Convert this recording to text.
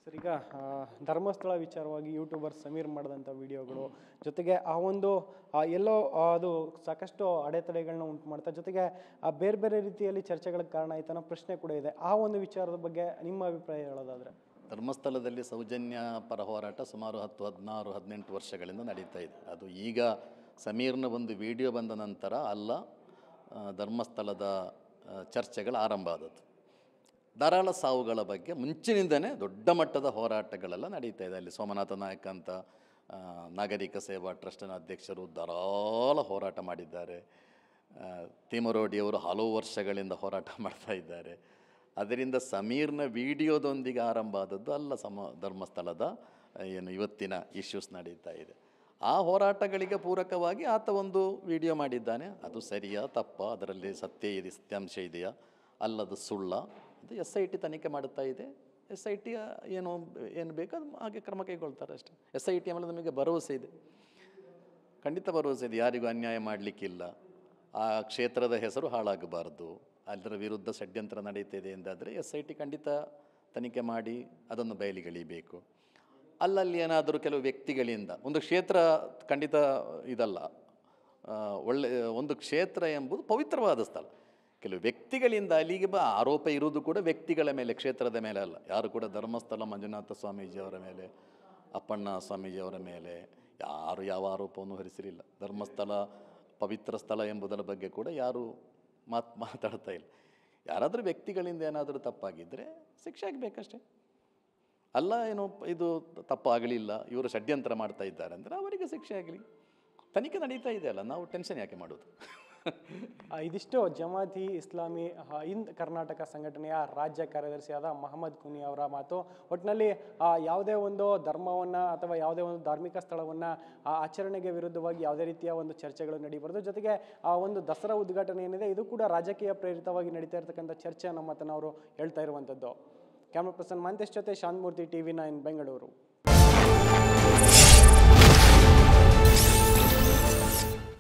Sir, ಈಗ ಧರ್ಮಸ್ಥಳ ವಿಚಾರವಾಗಿ YouTuber Sameer ಮಾಡಿದಂಥ ವಿಡಿಯೋಗಳು ಜೊತೆಗೆ ಆ ಒಂದು ಎಲ್ಲೋ ಅದು ಸಾಕಷ್ಟು ಅಡೆತಡೆಗಳನ್ನ ಉಂಟು ಮಾಡ್ತಾ ಜೊತೆಗೆ ಬೇರೆ ಬೇರೆ ರೀತಿಯಲ್ಲಿ ಚರ್ಚೆಗಳಿಗೆ ಕಾರಣ ಆಯ್ತು ಅನ್ನೋ ಪ್ರಶ್ನೆ ಕೂಡ ಇದೆ. ಆ ಒಂದು ವಿಚಾರದ ಬಗ್ಗೆ ನಿಮ್ಮ ಅಭಿಪ್ರಾಯ ಹೇಳೋದಾದರೆ? ಧರ್ಮಸ್ಥಳದಲ್ಲಿ ಸೌಜನ್ಯ ಪರ ಹೋರಾಟ ಸುಮಾರು 10, 16, 18 ವರ್ಷಗಳಿಂದ ನಡೀತಾ ಇದೆ. ಅದು ಈಗ ಸಮೀರ್ನ ಒಂದು ವಿಡಿಯೋ ಬಂದ ನಂತರ ಅಲ್ಲ, ಧರ್ಮಸ್ಥಳದ ಚರ್ಚೆಗಳು ಆರಂಭ ಆದದ್ದು. ಧಾರಾಳ ಸಾವುಗಳ ಬಗ್ಗೆ ಮುಂಚಿನಿಂದನೇ ದೊಡ್ಡ ಮಟ್ಟದ ಹೋರಾಟಗಳೆಲ್ಲ ನಡೀತಾ ಇದೆ. ಅಲ್ಲಿ ಸೋಮನಾಥ ನಾಯಕ ಅಂತ ನಾಗರಿಕ ಸೇವಾ ಟ್ರಸ್ಟ್ನ ಅಧ್ಯಕ್ಷರು ಧಾರಾಳ ಹೋರಾಟ ಮಾಡಿದ್ದಾರೆ. ತಿಮರೋಡಿಯವರು ಹಲವು ವರ್ಷಗಳಿಂದ ಹೋರಾಟ ಮಾಡ್ತಾ ಇದ್ದಾರೆ. ಅದರಿಂದ ಸಮೀರ್ನ ವಿಡಿಯೋದೊಂದಿಗೆ ಆರಂಭ ಆದದ್ದು ಅಲ್ಲ, ಧರ್ಮಸ್ಥಳದ ಏನು ಇವತ್ತಿನ ಇಶ್ಯೂಸ್ ನಡೀತಾ ಇದೆ. ಆ ಹೋರಾಟಗಳಿಗೆ ಪೂರಕವಾಗಿ ಆತ ಒಂದು ವಿಡಿಯೋ ಮಾಡಿದ್ದಾನೆ. ಅದು ಸರಿಯಾ ತಪ್ಪ, ಅದರಲ್ಲಿ ಸತ್ಯಾಂಶ ಇದೆಯಾ, ಅಲ್ಲದು ಸುಳ್ಳ, ಅದು SIT ತನಿಖೆ ಮಾಡುತ್ತಾ ಇದೆ. SIT ಏನು ಬೇಕು ಅದು ಹಾಗೆ ಕ್ರಮ ಕೈಗೊಳ್ತಾರೆ ಅಷ್ಟೇ. SIT ಆಮೇಲೆ ನಮಗೆ ಭರವಸೆ ಇದೆ, ಖಂಡಿತ ಭರವಸೆ ಇದೆ. ಯಾರಿಗೂ ಅನ್ಯಾಯ ಮಾಡಲಿಕ್ಕಿಲ್ಲ, ಆ ಕ್ಷೇತ್ರದ ಹೆಸರು ಹಾಳಾಗಬಾರ್ದು, ಅದರ ವಿರುದ್ಧ ಷಡ್ಯಂತ್ರ ನಡೀತಿದೆ ಎಂದಾದರೆ SIT ಖಂಡಿತ ತನಿಖೆ ಮಾಡಿ ಅದನ್ನು ಬಯಲಿಗೆಳಿಬೇಕು. ಅಲ್ಲಲ್ಲಿ ಏನಾದರೂ ಕೆಲವು ವ್ಯಕ್ತಿಗಳಿಂದ ಒಂದು ಕ್ಷೇತ್ರ ಖಂಡಿತ ಇದಲ್ಲ, ಒಂದು ಕ್ಷೇತ್ರ ಎಂಬುದು ಪವಿತ್ರವಾದ ಸ್ಥಳ. ಕೆಲವು ವ್ಯಕ್ತಿಗಳಿಂದ ಅಲ್ಲಿಗೆ ಆರೋಪ ಇರುವುದು ಕೂಡ ವ್ಯಕ್ತಿಗಳ ಮೇಲೆ, ಕ್ಷೇತ್ರದ ಮೇಲೆ ಅಲ್ಲ. ಯಾರು ಕೂಡ ಧರ್ಮಸ್ಥಳ ಮಂಜುನಾಥ ಸ್ವಾಮೀಜಿಯವರ ಮೇಲೆ, ಅಪ್ಪಣ್ಣ ಸ್ವಾಮೀಜಿಯವರ ಮೇಲೆ ಯಾರು ಯಾವ ಆರೋಪವನ್ನು ಹೊರಿಸಿರಲಿಲ್ಲ. ಧರ್ಮಸ್ಥಳ ಪವಿತ್ರ ಸ್ಥಳ ಎಂಬುದರ ಬಗ್ಗೆ ಕೂಡ ಯಾರು ಮಾತಾಡ್ತಾ ಇಲ್ಲ. ಯಾರಾದರೂ ವ್ಯಕ್ತಿಗಳಿಂದ ಏನಾದರೂ ತಪ್ಪಾಗಿದ್ದರೆ ಶಿಕ್ಷೆ ಆಗಬೇಕಷ್ಟೇ. ಅಲ್ಲ ಏನು ಇದು ತಪ್ಪಾಗಲಿಲ್ಲ, ಇವರು ಷಡ್ಯಂತ್ರ ಮಾಡ್ತಾ ಇದ್ದಾರೆ ಅಂದರೆ ಅವರಿಗೆ ಶಿಕ್ಷೆ ಆಗಲಿ. ತನಿಖೆ ನಡೀತಾ ಇದೆಯಲ್ಲ, ನಾವು ಟೆನ್ಷನ್ ಯಾಕೆ ಮಾಡೋದು? ಇದಿಷ್ಟು ಜಮಾತಿ ಇಸ್ಲಾಮಿ ಹಿಂದ್ ಕರ್ನಾಟಕ ಸಂಘಟನೆಯ ರಾಜ್ಯ ಕಾರ್ಯದರ್ಶಿಯಾದ ಮಹಮ್ಮದ್ ಕುನಿ ಅವರ ಮಾತು. ಒಟ್ಟಿನಲ್ಲಿ ಯಾವುದೇ ಒಂದು ಧರ್ಮವನ್ನು ಅಥವಾ ಯಾವುದೇ ಒಂದು ಧಾರ್ಮಿಕ ಸ್ಥಳವನ್ನು ಆಚರಣೆಗೆ ವಿರುದ್ಧವಾಗಿ ಯಾವುದೇ ರೀತಿಯ ಒಂದು ಚರ್ಚೆಗಳು ನಡೀಬಾರ್ದು. ಜೊತೆಗೆ ಆ ಒಂದು ದಸರಾ ಉದ್ಘಾಟನೆ ಏನಿದೆ ಇದು ಕೂಡ ರಾಜಕೀಯ ಪ್ರೇರಿತವಾಗಿ ನಡೀತಾ ಇರತಕ್ಕಂಥ ಚರ್ಚೆ ಅನ್ನೋ ಮಾತನ್ನು ಅವರು ಹೇಳ್ತಾ ಇರುವಂಥದ್ದು. ಕ್ಯಾಮ್ರಾ ಪರ್ಸನ್ ಮಂತೇಶ್ ಜೊತೆ ಶಾಂತಮೂರ್ತಿ, TV9 ಬೆಂಗಳೂರು.